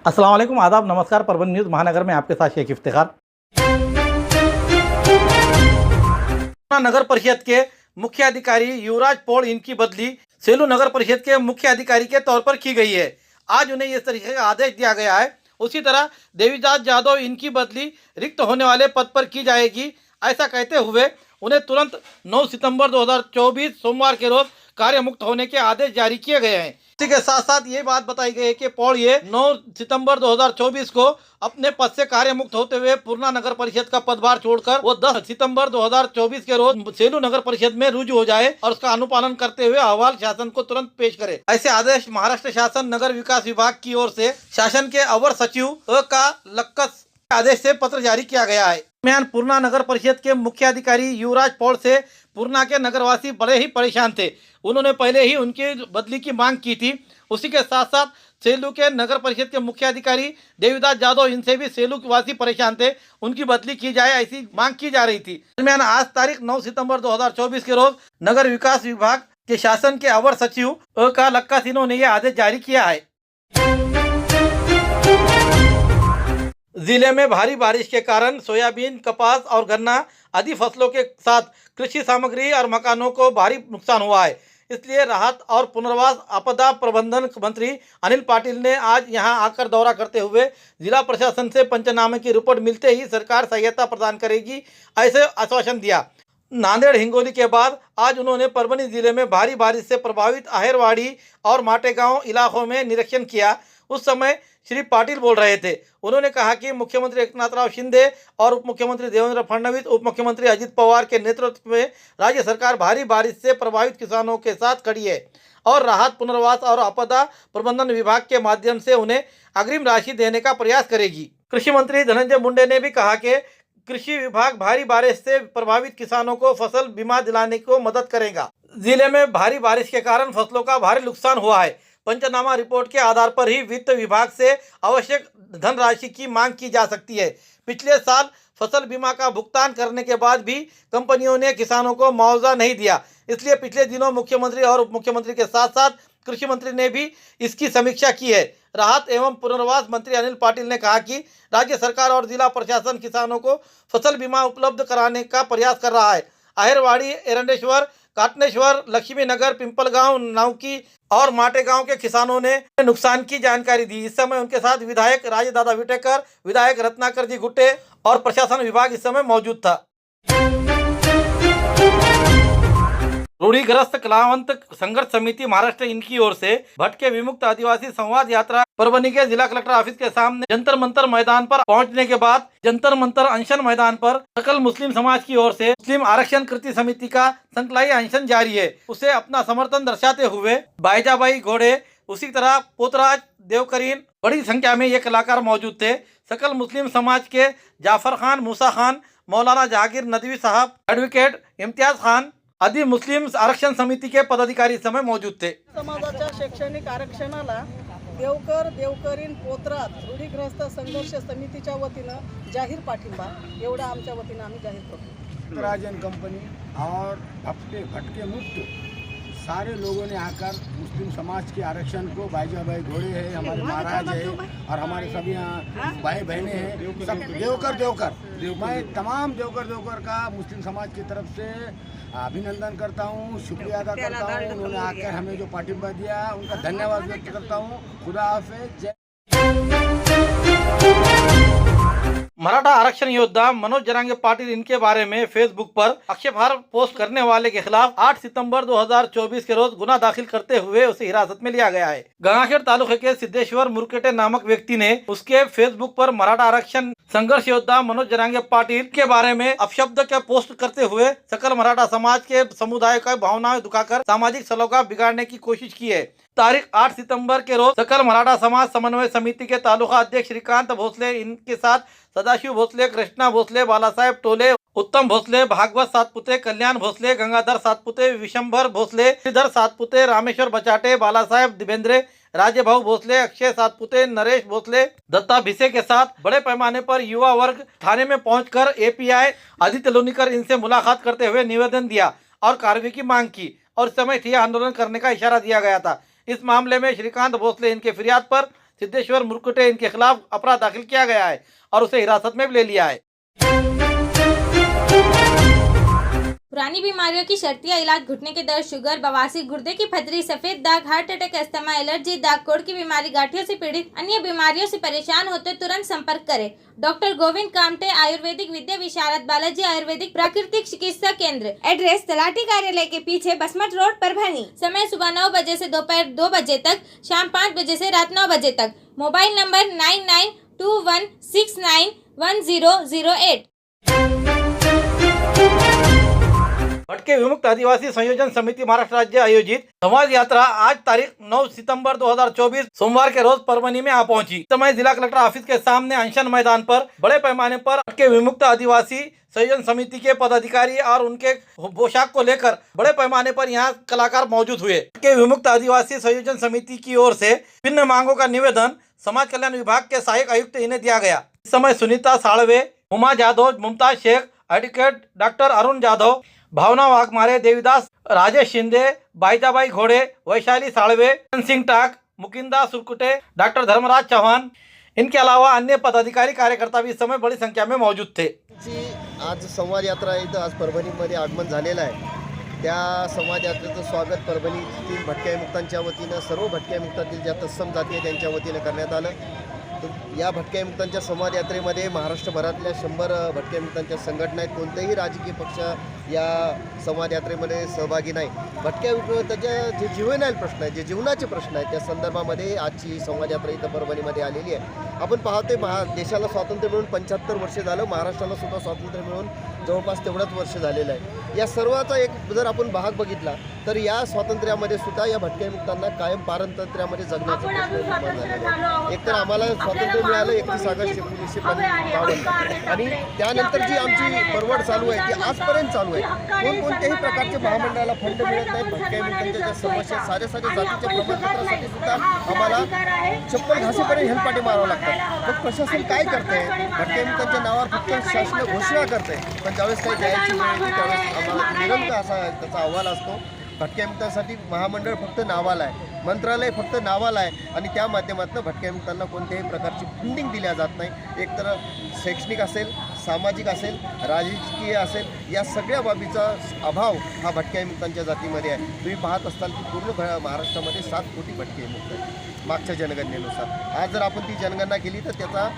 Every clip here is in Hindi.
अस्सलाम वालेकुम, आदाब, नमस्कार। परभनी न्यूज़ महानगर में आपके साथ शेख इफ्तिखार। नगर परिषद के मुख्य अधिकारी युवराज पौड़ इनकी बदली सेलू नगर परिषद के मुख्य अधिकारी के तौर पर की गई है। आज उन्हें इस तरीके का आदेश दिया गया है। उसी तरह देवीदास जाधव इनकी बदली रिक्त होने वाले पद पर की जाएगी। ऐसा कहते हुए उन्हें तुरंत 9 सितंबर 2024 सोमवार के रोज कार्य मुक्त होने के आदेश जारी किए गए हैं। इसी के साथ साथ ये बात बताई गई है कि पौड़ ये 9 सितंबर 2024 को अपने पद से कार्य मुक्त होते हुए पूर्णा नगर परिषद का पदभार छोड़कर वो 10 सितंबर 2024 के रोज सेलू नगर परिषद में रुजू हो जाए और उसका अनुपालन करते हुए अहवाल शासन को तुरंत पेश करे। ऐसे आदेश महाराष्ट्र शासन नगर विकास विभाग की ओर से शासन के अवर सचिव का लक्कस आदेश से पत्र जारी किया गया है। दरमियान पूर्णा नगर परिषद के मुख्य अधिकारी युवराज पौड़ से पूर्णा के नगरवासी बड़े ही परेशान थे। उन्होंने पहले ही उनकी बदली की मांग की थी। उसी के साथ साथ सेलू के नगर परिषद के मुख्य अधिकारी देवीदास जाधव इनसे भी सेलू वासी परेशान थे, उनकी बदली की जाए ऐसी मांग की जा रही थी। दरमियान आज तारीख 9 सितंबर 2024 के रोज नगर विकास विभाग के शासन के अवर सचिव का लक्कस इन्होंने ये आदेश जारी किया है। जिले में भारी बारिश के कारण सोयाबीन, कपास और गन्ना आदि फसलों के साथ कृषि सामग्री और मकानों को भारी नुकसान हुआ है। इसलिए राहत और पुनर्वास आपदा प्रबंधन मंत्री अनिल पाटिल ने आज यहां आकर दौरा करते हुए जिला प्रशासन से पंचनामे की रिपोर्ट मिलते ही सरकार सहायता प्रदान करेगी ऐसे आश्वासन दिया। नांदेड़ हिंगोली के बाद आज उन्होंने परभनी जिले में भारी बारिश से प्रभावित आहेरवाड़ी और माटेगांव इलाकों में निरीक्षण किया। उस समय श्री पाटिल बोल रहे थे। उन्होंने कहा कि मुख्यमंत्री एकनाथराव शिंदे और उप मुख्यमंत्री देवेंद्र फडणवीस, उप मुख्यमंत्री अजित पवार के नेतृत्व में राज्य सरकार भारी बारिश से प्रभावित किसानों के साथ खड़ी है और राहत, पुनर्वास और आपदा प्रबंधन विभाग के माध्यम से उन्हें अग्रिम राशि देने का प्रयास करेगी। कृषि मंत्री धनंजय मुंडे ने भी कहा कि कृषि विभाग भारी बारिश से प्रभावित किसानों को फसल बीमा दिलाने को मदद करेगा। जिले में भारी बारिश के कारण फसलों का भारी नुकसान हुआ है। पंचनामा रिपोर्ट के आधार पर ही वित्त विभाग से आवश्यक धनराशि की मांग की जा सकती है। पिछले साल फसल बीमा का भुगतान करने के बाद भी कंपनियों ने किसानों को मुआवजा नहीं दिया। इसलिए पिछले दिनों मुख्यमंत्री और उप मुख्यमंत्री के साथ साथ कृषि मंत्री ने भी इसकी समीक्षा की है। राहत एवं पुनर्वास मंत्री अनिल पाटिल ने कहा कि राज्य सरकार और जिला प्रशासन किसानों को फसल बीमा उपलब्ध कराने का प्रयास कर रहा है। आहेरवाड़ी, एरंडेश्वर, काटनेश्वर, लक्ष्मी नगर, पिंपलगांव, नावकी और माटेगांव के किसानों ने नुकसान की जानकारी दी। इस समय उनके साथ विधायक राजदादा विटेकर, विधायक रत्नाकर जी गुट्टे और प्रशासन विभाग इस समय मौजूद था। रूढ़िग्रस्त कलावंत संघर्ष समिति महाराष्ट्र इनकी ओर से भटके विमुक्त आदिवासी संवाद यात्रा परभनी के जिला कलेक्टर ऑफिस के सामने जंतर मंतर मैदान पर पहुंचने के बाद जंतर मंतर अनशन मैदान पर सकल मुस्लिम समाज की ओर से मुस्लिम आरक्षण कृति समिति का संकल्प अनशन जारी है। उसे अपना समर्थन दर्शाते हुए बाईजाबाई घोड़े, उसी तरह पोतराज, देवकरीन, बड़ी संख्या में ये कलाकार मौजूद थे। सकल मुस्लिम समाज के जाफर खान, मूसा खान, मौलाना जहांगीर नदवी साहब, एडवोकेट इम्तियाज खान आदि मुस्लिम आरक्षण समिति के पदाधिकारी इस समय मौजूद थे। समाजाच्या शैक्षणिक आरक्षणाला देवकर, देवकरीन, पोतराज रूढीग्रस्त संघर्ष समितीच्या वतीनं जाहीर पाठिंबा एवढा आमच्या वतीनं आम्ही जाहीर करतो। राजन कंपनी और भटके मुक्त सारे लोगों ने आकर मुस्लिम समाज के आरक्षण को, बाईजाबाई घोड़े हैं, हमारे महाराज है और हमारे सभी यहाँ भाई बहनें हैं, सब देवकर मैं तमाम देवकर का मुस्लिम समाज की तरफ से अभिनंदन करता हूँ, शुक्रिया अदा करता हूँ। उन्होंने आकर हमें जो पाठिंबा दिया उनका धन्यवाद व्यक्त करता हूँ। खुदा हाफिज। जय। मराठा आरक्षण योद्धा मनोज जरांगे पाटिल इनके बारे में फेसबुक पर आक्षेपार्ह पोस्ट करने वाले के खिलाफ 8 सितंबर 2024 के रोज गुना दाखिल करते हुए उसे हिरासत में लिया गया है। गंगाखेड़ तालुके के सिद्धेश्वर मुरकेटे नामक व्यक्ति ने उसके फेसबुक पर मराठा आरक्षण संघर्ष योद्धा मनोज जरांगे पाटिल के बारे में अपशब्द के पोस्ट करते हुए सकल मराठा समाज के समुदाय का भावनाएं दुखाकर सामाजिक सलोखा बिगाड़ने की कोशिश की है। तारीख 8 सितंबर के रोज सकल मराठा समाज समन्वय समिति के तालुका अध्यक्ष श्रीकांत भोसले, इनके साथ सदाशिव भोसले, कृष्णा भोसले, बालासाहेब टोले, उत्तम भोसले, भागवत सातपुते, कल्याण भोसले, गंगाधर सातपुते, विशंभर भोसले, श्रीधर सातपुते, रामेश्वर बचाटे, बालासाहेब दिबेंद्रे, राजेभाऊ भोसले, अक्षय सातपुते, नरेश भोसले, दत्ता भिसे के साथ बड़े पैमाने पर युवा वर्ग थाने में पहुंचकर एपीआई आदित्य लोनीकर इनसे मुलाकात करते हुए निवेदन दिया और कार्रवाई की मांग की और इस समय ठिया आंदोलन करने का इशारा दिया गया था। इस मामले में श्रीकांत भोसले इनके फिरियाद पर सिद्धेश्वर मुरकुटे इनके खिलाफ अपराध दाखिल किया गया है और उसे हिरासत में भी ले लिया है। पुरानी बीमारियों की शर्तिया इलाज, घुटने के दर्द, शुगर, बवासीर, गुर्दे की पथरी, सफेद दाग, हार्ट अटैक, अस्थमा, एलर्जी, दाग कोड़ की बीमारी, गांठियों से पीड़ित अन्य बीमारियों से परेशान होते तुरंत संपर्क करें। डॉक्टर गोविंद कामटे, आयुर्वेदिक विद्या विशारद, बालाजी आयुर्वेदिक प्राकृतिक चिकित्सा केंद्र। एड्रेस तलाटी कार्यालय के पीछे, बसमत रोड, परभणी। समय सुबह 9 बजे से दोपहर 2 बजे तक, शाम 5 बजे से रात 9 बजे तक। Mobile number 9921691008। भटके विमुक्त आदिवासी संयोजन समिति महाराष्ट्र राज्य आयोजित संवाद यात्रा आज तारीख 9 सितंबर 2024 सोमवार के रोज परभणी में आ पहुंची। इस समय जिला कलेक्टर ऑफिस के सामने अनशन मैदान पर बड़े पैमाने पर भटके विमुक्त आदिवासी संयोजन समिति के पदाधिकारी और उनके पोशाक को लेकर बड़े पैमाने पर यहां कलाकार मौजूद हुए। भटके विमुक्त आदिवासी संयोजन समिति की ओर से विभिन्न मांगों का निवेदन समाज कल्याण विभाग के सहायक आयुक्त इन्हें दिया गया। इस समय सुनीता साळवे, उमा जाधव, मुमताज शेख, एडवोकेट डॉक्टर अरुण जाधव, भावना वाघमारे, देवीदास राजेश शिंदे, बाईजाबाई घोड़े, वैशाली साळवे, सिंह टाक, मुकिंदा सुरकुटे, डॉक्टर धर्मराज चौहान, इनके अलावा अन्य पदाधिकारी कार्यकर्ता भी इस समय बड़ी संख्या में मौजूद थे। आज संवाद यात्रा इथं आज परभणीमध्ये आगमन झालेलं आहे। त्या संवाद यात्रेचं स्वागत परभणीतील भटक्या विमुक्तांच्या वतीनं, सर्व भटक्या विमुक्तातील ज्या तत्सम जाती आहे त्यांच्या वतीनं करण्यात आलं। तर या भटक्या विमुक्तांच्या संवाद यात्रेमध्ये महाराष्ट्रभरातल्या 100 भटक्या विमुक्तांच्या संघटना आहेत। कोणतेही राजकीय पक्ष या संवाद यात्रेमध्ये सहभागी नाही। भटक्या विमुक्तांच्या जे जीवनातील प्रश्न आहेत, जे जीवनाचे प्रश्न आहेत, त्या संदर्भामध्ये आजची संवाद यात्रा इथं परभणीमध्ये आलेली आहे। आपण पाहतोय देशाला स्वातंत्र्य मिळून 75 वर्ष झालं, महाराष्ट्राला सुद्धा स्वातंत्र्य मिळून जवळपास तेवढंच वर्ष झालेलं आहे। या सर्वाचा एक जर आपण भाग बघितला तर या स्वातंत्र्यामध्ये सुद्धा या भटक्या विमुक्तांना कायम पारतंत्र्यामध्ये जगण्याचा प्रश्न निर्माण झालेला आहे। एकतर आम्हाला स्वातंत्र्य मिळालं 31 ऑगस्ट 1952 आणि त्यानंतर जी आमची परवड चालू आहे ती आजपर्यंत चालू आहे। कोणत्याही प्रकारचे महामंडळाला फंड मिळत नाही। भटक्या विमुक्तांच्या ज्या समस्या साऱ्या जातीच्या प्रमाणपत्रासाठी सुद्धा आम्हाला चप्पल घासेपर्यंत हेलपाटे मारावं लागतात। मग प्रशासन काय करतंय? भटक्या विमुक्तांच्या नावावर फक्त शासन घोषणा करतंय, पण ज्यावेळेस काही द्यायची वेळ येते त्यावेळेस आम्हाला निरंतर असा त्याचा अहवाल असतो। भटक्या विमुक्तांसाठी महामंडळ फक्त नावाला आहे, मंत्रालय फक्त नावाला आहे आणि त्या माध्यमातून भटक्या विमुक्तांना कोणत्याही प्रकारची फंडिंग दिल्या जात नाही। एकतर शैक्षणिक असेल, सामाजिक असेल, राजकीय असेल, या सगळ्या बाबीचा अभाव हा भटक्या विमुक्तांच्या जातीमध्ये आहे। तुम्ही पाहत असाल की पूर्ण महाराष्ट्रामध्ये 7 कोटी भटके विमुक्त आहेत मागच्या जनगणनेनुसार। आज जर आपण ती जनगणना केली तर त्याचा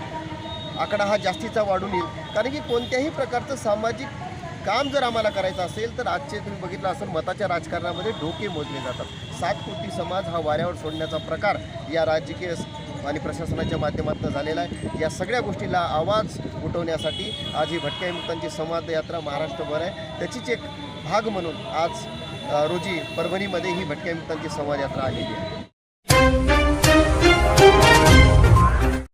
आकडा हा जास्तीचा वाढून येईल, कारण की कोणत्याही प्रकारचं सामाजिक काम जर आम्हाला करायचं असेल तर आजचे तुम्ही बघितलं असेल मताच्या राजकारणामध्ये ढोके मोजले जातात। 7 कोटी समाज हा वाऱ्यावर सोडण्याचा प्रकार या राजकीय आणि प्रशासनाच्या माध्यमातून झालेला आहे। या सगळ्या गोष्टीला आवाज उठवण्यासाठी आज ही भटक्या विमुक्तांची संवाद यात्रा महाराष्ट्रभर आहे। त्याचीच एक भाग म्हणून आज रोजी परभणीमध्ये ही भटक्या विमुक्तांची संवाद यात्रा आलेली आहे।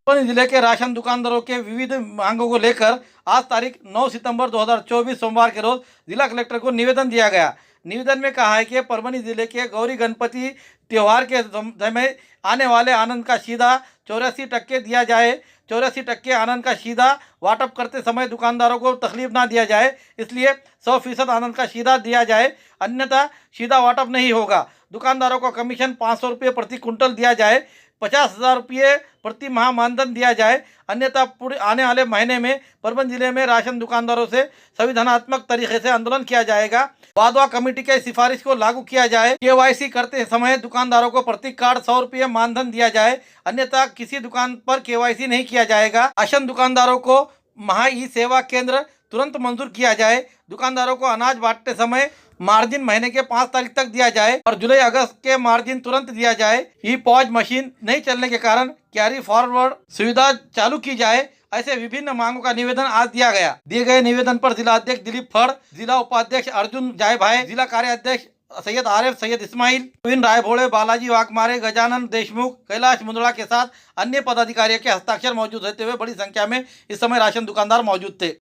परभणी जिले के राशन दुकानदारों के विविध मांगों को लेकर आज तारीख 9 सितंबर 2024 सोमवार के रोज जिला कलेक्टर को निवेदन दिया गया। निवेदन में कहा है कि परभणी जिले के गौरी गणपति त्यौहार के समय आने वाले आनंद का सीधा 84% दिया जाए। 84% आनंद का सीधा वाटअप करते समय दुकानदारों को तकलीफ ना दिया जाए, इसलिए 100% आनंद का सीधा दिया जाए, अन्यथा सीधा वाटअप नहीं होगा। दुकानदारों को कमीशन 500 रुपये प्रति कुंटल दिया जाए, 50,000 रुपये प्रति माह मानधन दिया जाए, अन्यथा पूरे आने वाले महीने में परभणी जिले में राशन दुकानदारों से संविधानात्मक तरीके से आंदोलन किया जाएगा। वादवा कमेटी के सिफारिश को लागू किया जाए। KYC करते समय दुकानदारों को प्रति कार्ड 100 रुपये मानधन दिया जाए, अन्यथा किसी दुकान पर KYC नहीं किया जाएगा। राशन दुकानदारों को महा ई सेवा केंद्र तुरंत मंजूर किया जाए। दुकानदारों को अनाज बांटते समय मार्जिन महीने के 5 तारीख तक दिया जाए और जुलाई अगस्त के मार्जिन तुरंत दिया जाए। ई पॉज मशीन नहीं चलने के कारण कैरी फॉरवर्ड सुविधा चालू की जाए। ऐसे विभिन्न मांगों का निवेदन आज दिया गया। दिए गए निवेदन पर जिला अध्यक्ष दिलीप फड़, जिला उपाध्यक्ष अर्जुन जायभाई, जिला कार्याध्यक्ष सैयद आरिफ, सैयद इस्माइल, प्रवीण रायभोड़े, बालाजी वाघमारे, गजानन देशमुख, कैलाश मुंदड़ा के साथ अन्य पदाधिकारियों के हस्ताक्षर मौजूद रहते हुए बड़ी संख्या में इस समय राशन दुकानदार मौजूद थे।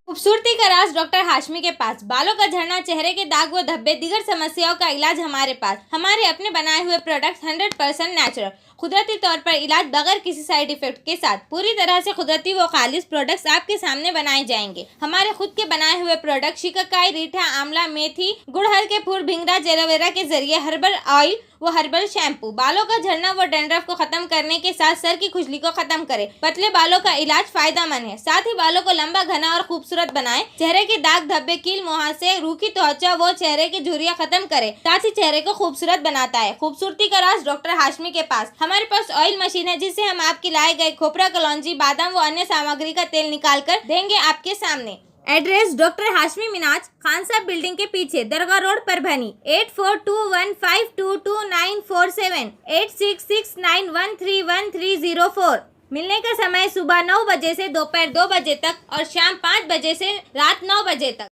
खूबसूरती का राज डॉक्टर हाशमी के पास। बालों का झड़ना, चेहरे के दाग व धब्बे, दीगर समस्याओं का इलाज हमारे पास। हमारे अपने बनाए हुए प्रोडक्ट्स 100% नेचुरल। कुदरती तौर पर इलाज बगैर किसी साइड इफेक्ट के साथ पूरी तरह से कुदरती व खालिश प्रोडक्ट्स आपके सामने बनाए जाएंगे। हमारे खुद के बनाए हुए प्रोडक्ट शिकाकाई, रीठा, आंवला, मेथी, गुड़हल के फूल, भिंगराज, एलोवेरा के जरिए हर्बल ऑयल वो हर्बल शैम्पू बालों का झड़ना व डैंड्रफ को खत्म करने के साथ सर की खुजली को खत्म करे। पतले बालों का इलाज फायदेमंद है, साथ ही बालों को लंबा, घना और खूबसूरत बनाए। चेहरे के दाग धब्बे, कील, मुहासे, रूखी त्वचा वो चेहरे की झुर्रियां खत्म करे, साथ ही चेहरे को खूबसूरत बनाता है। खूबसूरती का राज डॉक्टर हाशमी के पास। हमारे पास ऑयल मशीन है जिससे हम आपकी लाए गए खोपरा, कलौंजी, बादाम व अन्य सामग्री का तेल निकाल कर देंगे आपके सामने। एड्रेस डॉक्टर हाशमी मिनाज, खान साहब बिल्डिंग के पीछे, दरगाह रोड, परभनी। 8421522947 8669131304। मिलने का समय सुबह 9 बजे से दोपहर 2 बजे तक और शाम 5 बजे से रात 9 बजे तक।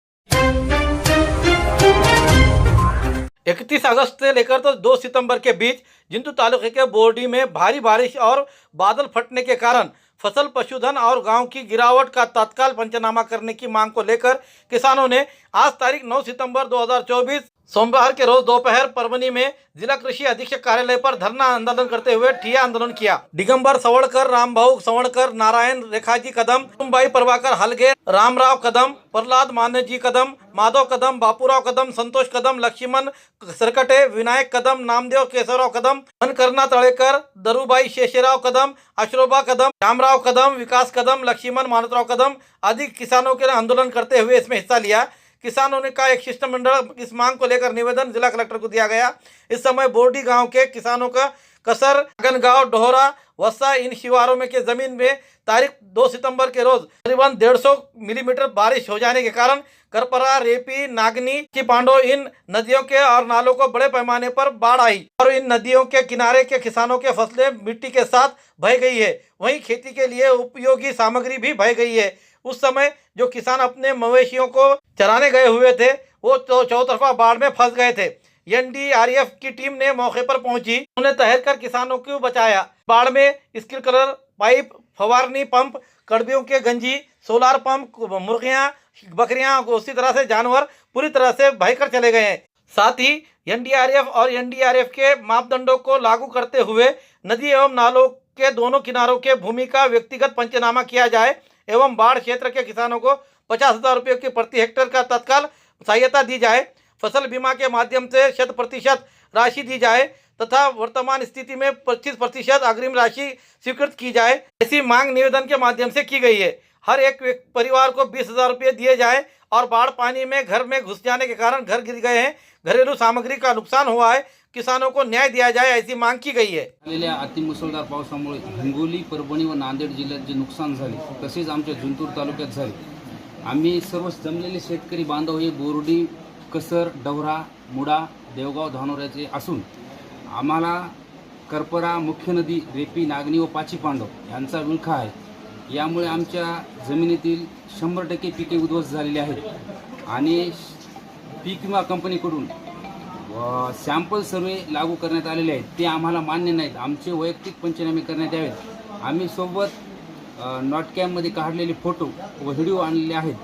31 अगस्त से लेकर तो 2 सितंबर के बीच जिंतू तालुके के बोर्डी में भारी बारिश और बादल फटने के कारण फसल, पशुधन और गांव की गिरावट का तत्काल पंचनामा करने की मांग को लेकर किसानों ने आज तारीख 9 सितंबर 2024 सोमवार के रोज दोपहर परभनी में जिला कृषि अधीक्षक कार्यालय पर धरना आंदोलन करते हुए ठिया आंदोलन किया। दिगंबर सवड़कर, रामभाऊ सवड़कर, नारायण रेखाजी कदम, कुंभाई प्रभाकर हलगे, रामराव कदम, प्रहलाद मान्यजी कदम, माधव कदम, बापूराव कदम, संतोष कदम, लक्ष्मण सरकटे, विनायक कदम, नामदेव केशवराव कदम, मनकरना तळेकर, दरुबाई शेषराव कदम, अशरोबा कदम, रामराव कदम, विकास कदम, लक्ष्मण मानतराव कदम आदि किसानों के आंदोलन करते हुए इसमें हिस्सा लिया। किसानों ने का एक शिष्टमंडल इस मांग को लेकर निवेदन जिला कलेक्टर को दिया गया। इस समय बोर्डी गांव के किसानों का कसर, गनगांव, डोहरा, वस्सा इन शिवारों में के जमीन में तारीख 2 सितंबर के रोज करीबन 150 मिलीमीटर बारिश हो जाने के कारण करपरा, रेपी, नागनी, पांडो इन नदियों के और नालों को बड़े पैमाने पर बाढ़ आई और इन नदियों के किनारे के किसानों के फसलें मिट्टी के साथ बह गई है। वहीं खेती के लिए उपयोगी सामग्री भी बह गई है। उस समय जो किसान अपने मवेशियों को चराने गए हुए थे वो तो चौतरफा बाढ़ में फंस गए थे। एनडीआरएफ की टीम ने मौके पर पहुंची, उन्हें तैर कर किसानों को बचाया। बाढ़ में स्प्रिंकलर पाइप, फवारनी पंप, कड़बियों के गंजी, सोलार पंप, मुर्गियां, बकरियां, उसी तरह से जानवर पूरी तरह से बहकर चले गए हैं। साथ ही एनडीआरएफ और एनडीआरएफ के मापदंडों को लागू करते हुए नदी एवं नालों के दोनों किनारों के भूमि का व्यक्तिगत पंचनामा किया जाए एवं बाढ़ क्षेत्र के किसानों को 50,000 रुपये की प्रति हेक्टेयर का तत्काल सहायता दी जाए। फसल बीमा के माध्यम से 100% राशि दी जाए तथा वर्तमान स्थिति में 25% अग्रिम राशि स्वीकृत की जाए। ऐसी मांग निवेदन के माध्यम से की गई है। हर एक परिवार को 20,000 रुपये दिए जाए और बाढ़ पानी में घर में घुस जाने के कारण घर गिर गए हैं, घरेलू सामग्री का नुकसान हुआ है, किसानों को न्याय दिया जाए ऐसी मांग की गई है। आलेल्या अतिमुसळधार पावसामुळे हिंगोली, परभणी व नांदेड जिल्ह्यात जे नुकसान झाले तसेच आमच्या जिंतूर तालुक्यात झाले। आम्ही सर्व जमलेले शेतकरी बांधव हे बोर्डी, कसर, डवरा, मुडा, देवगाव, धानोऱ्याचे असून आम्हाला करपरा, मुख्य नदी, रेपी, नागनी व पाची पांडव यांचा विळखा आहे। यामुळे आमच्या जमिनीतील 100% पिके उद्ध्वस्त झालेली आहेत आणि पीक विमा कंपनीकडून सॅम्पल सर्वे लागू करण्यात आलेले आहेत ते आम्हाला मान्य नाहीत। आमचे वैयक्तिक पंचनामे करण्यात यावेत। आम्ही सोबत नॉटकॅममध्ये काढलेले फोटो व व्हिडिओ आणलेले आहेत,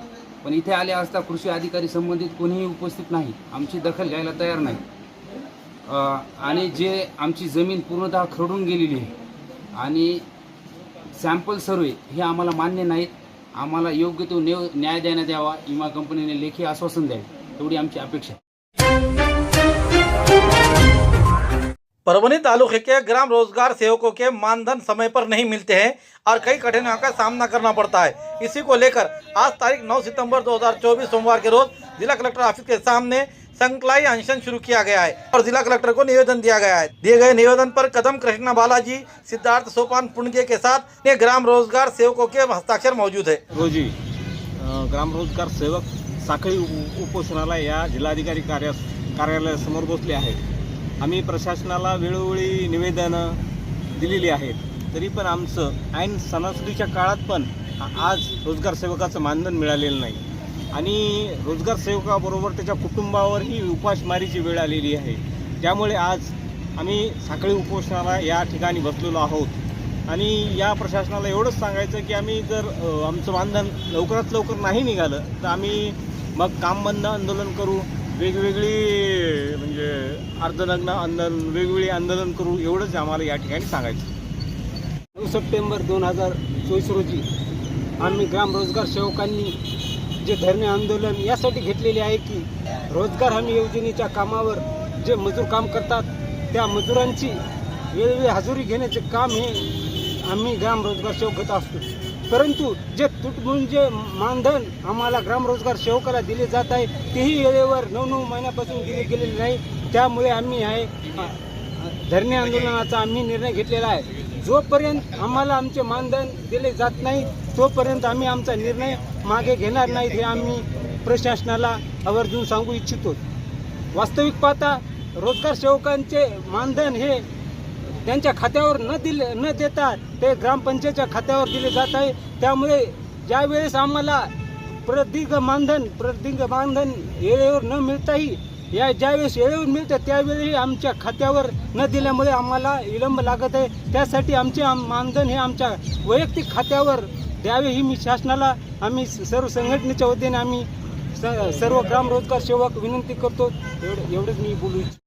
पण इथे आले असता कृषी अधिकारी संबंधित कोणीही उपस्थित नाही, आमची दखल घ्यायला तयार नाही आणि जे आमची जमीन पूर्णतः खरडून गेलेली आहे आणि सॅम्पल सर्वे हे आम्हाला मान्य नाहीत। आम्हाला योग्य तो न्याय देण्यात यावा, विमा कंपनीने लेखी आश्वासन द्यावे एवढी आमची अपेक्षा। परभनी तालुके के ग्राम रोजगार सेवकों के मानधन समय पर नहीं मिलते हैं और कई कठिनाइयों का सामना करना पड़ता है। इसी को लेकर आज तारीख 9 सितंबर 2024 सोमवार के रोज जिला कलेक्टर ऑफिस के सामने संकलाई अनशन शुरू किया गया है और जिला कलेक्टर को निवेदन दिया गया है। दिए गए निवेदन पर कदम कृष्णा बालाजी, सिद्धार्थ सोपान पुणगे के साथ ग्राम रोजगार सेवकों के हस्ताक्षर मौजूद है। रोजी ग्राम रोजगार सेवक साखळी उपोषणाला या जिल्हाधिकारी कार्यालयासमोर बसले आहेत। आम्ही प्रशासनाला वेळोवेळी निवेदनं दिलेली आहेत, तरी पण आमचं ऐन सणासुदीच्या काळात पण आज रोजगार सेवकाचं मानधन मिळालेलं नाही आणि रोजगार सेवकाबरोबर त्याच्या कुटुंबावरही उपासमारीची वेळ आलेली आहे। त्यामुळे आज आम्ही साखळी उपोषणाला या ठिकाणी बसलेलो आहोत आणि या प्रशासनाला एवढंच सांगायचं की आम्ही जर आमचं मानधन लवकरात लवकर नाही निघालं तर आम्ही मग काम बंद आंदोलन करू वेगवेगळी म्हणजे अर्धनग्न आंदोलन वेगवेगळी आंदोलन करू एवढंच आम्हाला या ठिकाणी सांगायचं. 9 सप्टेंबर 2024 रोजी आम्ही ग्राम रोजगार सेवकांनी जे धरणे आंदोलन यासाठी घेतलेले आहे की रोजगार हमी योजनेच्या कामावर जे मजूर काम करतात त्या मजुरांची वेळोवेळी हजेरी घेण्याचे काम हे आम्ही ग्राम रोजगार सेवक घेत असतो. परंतु जे तुटपुंजे मानधन आम्हाला ग्राम रोजगार सेवकाला दिले जात आहे तेही वेळेवर 9 महिन्यापासून दिले गेलेले नाही. त्यामुळे आम्ही आहे धरणे आंदोलनाचा आम्ही निर्णय घेतलेला आहे. जोपर्यंत आम्हाला आमचे मानधन दिले जात नाही तोपर्यंत आम्ही आमचा निर्णय मागे घेणार नाहीत हे आम्ही प्रशासनाला आवर्जून सांगू इच्छितो. वास्तविक पाहता रोजगार सेवकांचे मानधन हे त्यांच्या खात्यावर न देता ते ग्रामपंचायतच्या खात्यावर दिले जात आहे. त्यामुळे ज्यावेळेस आम्हाला प्रदीर्घ मानधन वेळेवर न मिळताही ज्यावेळेस वेळेवर मिळतं त्यावेळी आमच्या खात्यावर न दिल्यामुळे आम्हाला विलंब लागत आहे. त्यासाठी आमचे मानधन हे आमच्या वैयक्तिक खात्यावर द्यावे ही मी शासनाला आम्ही सर्व संघटनेच्या वतीने आम्ही सर्व ग्राम रोजगार सेवक विनंती करतो. एवढंच मी बोलू इच्छितो.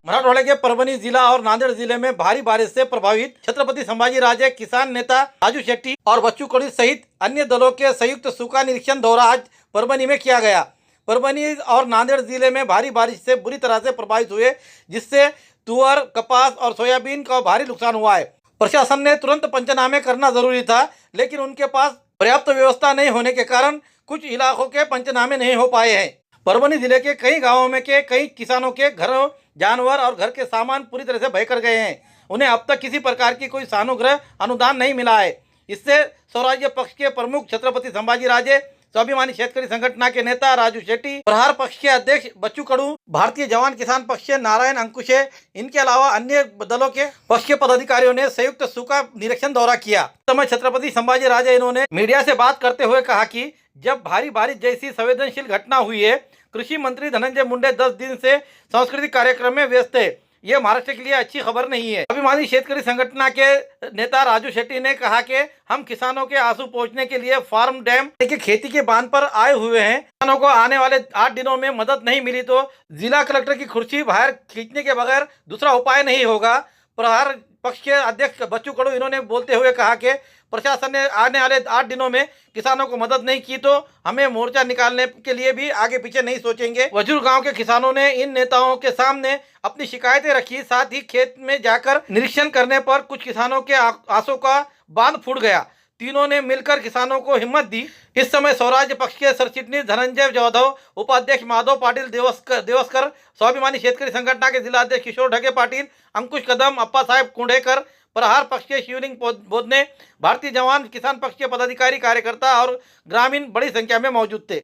मराठवाड़े के परभनी जिला और नांदेड़ जिले में भारी बारिश से प्रभावित छत्रपति संभाजी राजे किसान नेता राजू शेट्टी और बच्चू कडू सहित अन्य दलों के संयुक्त सूखा निरीक्षण दौरा आज परभनी में किया गया. परभनी और नांदेड़ जिले में भारी बारिश से बुरी तरह से प्रभावित हुए, जिससे तुअर, कपास और सोयाबीन का भारी नुकसान हुआ है. प्रशासन ने तुरंत पंचनामे करना जरूरी था, लेकिन उनके पास पर्याप्त व्यवस्था नहीं होने के कारण कुछ इलाकों के पंचनामे नहीं हो पाए हैं. परभनी जिले के कई गाँवों में के कई किसानों के घरों, जानवर और घर के सामान पूरी तरह से बह कर गए हैं. उन्हें अब तक किसी प्रकार की कोई सानुग्रह अनुदान नहीं मिला है. इससे स्वराज्य पक्ष के प्रमुख छत्रपति संभाजी राजे, स्वाभिमानी शेतकरी संगठना के नेता राजू शेट्टी, प्रहार पक्ष के अध्यक्ष बच्चू कडू, भारतीय जवान किसान पक्ष के नारायण अंकुशे, इनके अलावा अन्य दलों के पक्ष के पदाधिकारियों ने संयुक्त सूखा निरीक्षण दौरा किया. समय छत्रपति संभाजी राजे इन्होंने मीडिया से बात करते हुए कहा कि जब भारी बारिश जैसी संवेदनशील घटना हुई है, कृषि मंत्री धनंजय मुंडे 10 दिन से सांस्कृतिक कार्यक्रम में व्यस्त है. ये महाराष्ट्र के लिए अच्छी खबर नहीं है. अभिमानी शेतकरी संगठना के नेता राजू शेट्टी ने कहा कि हम किसानों के आंसू पोंछने के लिए फार्म डैम के खेती के बांध पर आए हुए हैं. किसानों को आने वाले 8 दिनों में मदद नहीं मिली तो जिला कलेक्टर की कुर्सी बाहर खींचने के बगैर दूसरा उपाय नहीं होगा. प्रहार पक्ष के अध्यक्ष बच्चू कडू इन्होंने बोलते हुए कहा कि प्रशासन ने आने वाले 8 दिनों में किसानों को मदद नहीं की तो हमें मोर्चा निकालने के लिए भी आगे पीछे नहीं सोचेंगे. वजूर गांव के किसानों ने इन नेताओं के सामने अपनी शिकायतें रखी. साथ ही खेत में जाकर निरीक्षण करने पर कुछ किसानों के आंसू का बांध फूट गया. तीनों ने मिलकर किसानों को हिम्मत दी. इस समय स्वराज्य पक्ष के सरचिटनीस धनंजय जाधव, उपाध्यक्ष माधव पाटिल देवस्कर, स्वाभिमानी शेतकरी संगठना के जिला अध्यक्ष किशोर ढगे पाटिल, अंकुश कदम, अप्पा साहेब कुंडेकर, प्रहार पक्ष के शिवलिंग बोधने, भारतीय जवान किसान पक्ष के पदाधिकारी, कार्यकर्ता और ग्रामीण बड़ी संख्या में मौजूद थे.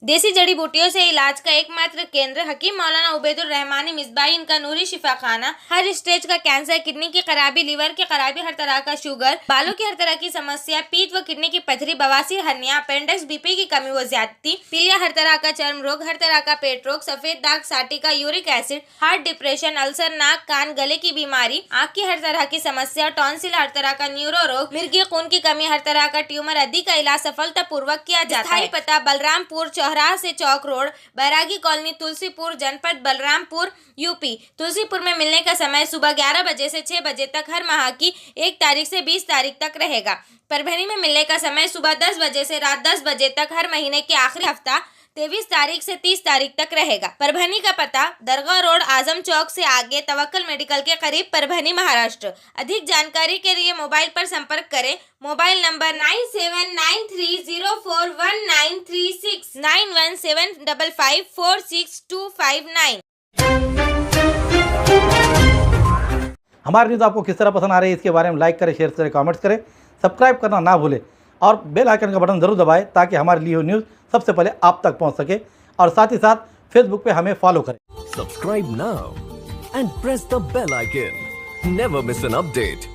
देसी जड़ी बूटियों से इलाज का एकमात्र केंद्र हकीम मौलाना उबैदुर रहमानी मिसबाही, इनका नूरी शिफा खाना. हर स्टेज का कैंसर, किडनी की खराबी, लीवर की खराबी, हर तरह का शुगर, बालों की हर तरह की समस्या, पीत व किडनी की पथरी, बवासीर, हर्निया, अपेंडिक्स, बीपी की कमी व ज्यादती, पीलिया, हर तरह का चर्म रोग, हर तरह का पेट रोग, सफेद दाग, sciatica, uric acid, heart, depression, ulcer, नाक, कान, गले की बीमारी, आँख की हर तरह की समस्या, टॉन्सिल, हर तरह का न्यूरो रोग, मिर्गी खून की कमी, हर तरह का ट्यूमर आदि का इलाज सफलतापूर्वक किया जाता है. पता बलरामपुर चौराहा से चौक रोड, बैरागी कॉलोनी, तुलसीपुर, जनपद बलरामपुर, यूपी. तुलसीपुर में मिलने का समय सुबह 11 बजे से 6 बजे तक हर माह की 1 तारीख से 20 तारीख तक रहेगा. परभनी में मिलने का समय सुबह 10 बजे से रात 10 बजे तक हर महीने के आखिरी हफ्ता 23 तारीख से 30 तारीख तक रहेगा. परभनी का पता दरगाह रोड, आजम चौक से आगे, तवक्कल मेडिकल के करीब, परभनी, महाराष्ट्र. अधिक जानकारी के लिए मोबाइल पर संपर्क करें. Mobile number 9793041936, 9175546259. हमारी न्यूज़ आपको किस तरह पसंद आ रही है इसके बारे में लाइक करें, शेयर करें, कमेंट्स करें, सब्सक्राइब करना ना भूलें और बेल आइकन का बटन ज़रूर दबाएं ताकि हमारी ली हुई न्यूज़ सबसे पहले आप तक पहुंच सके. और साथ ही साथ फेसबुक पे हमें फॉलो करें. Subscribe now and press the bell icon. Never miss an update.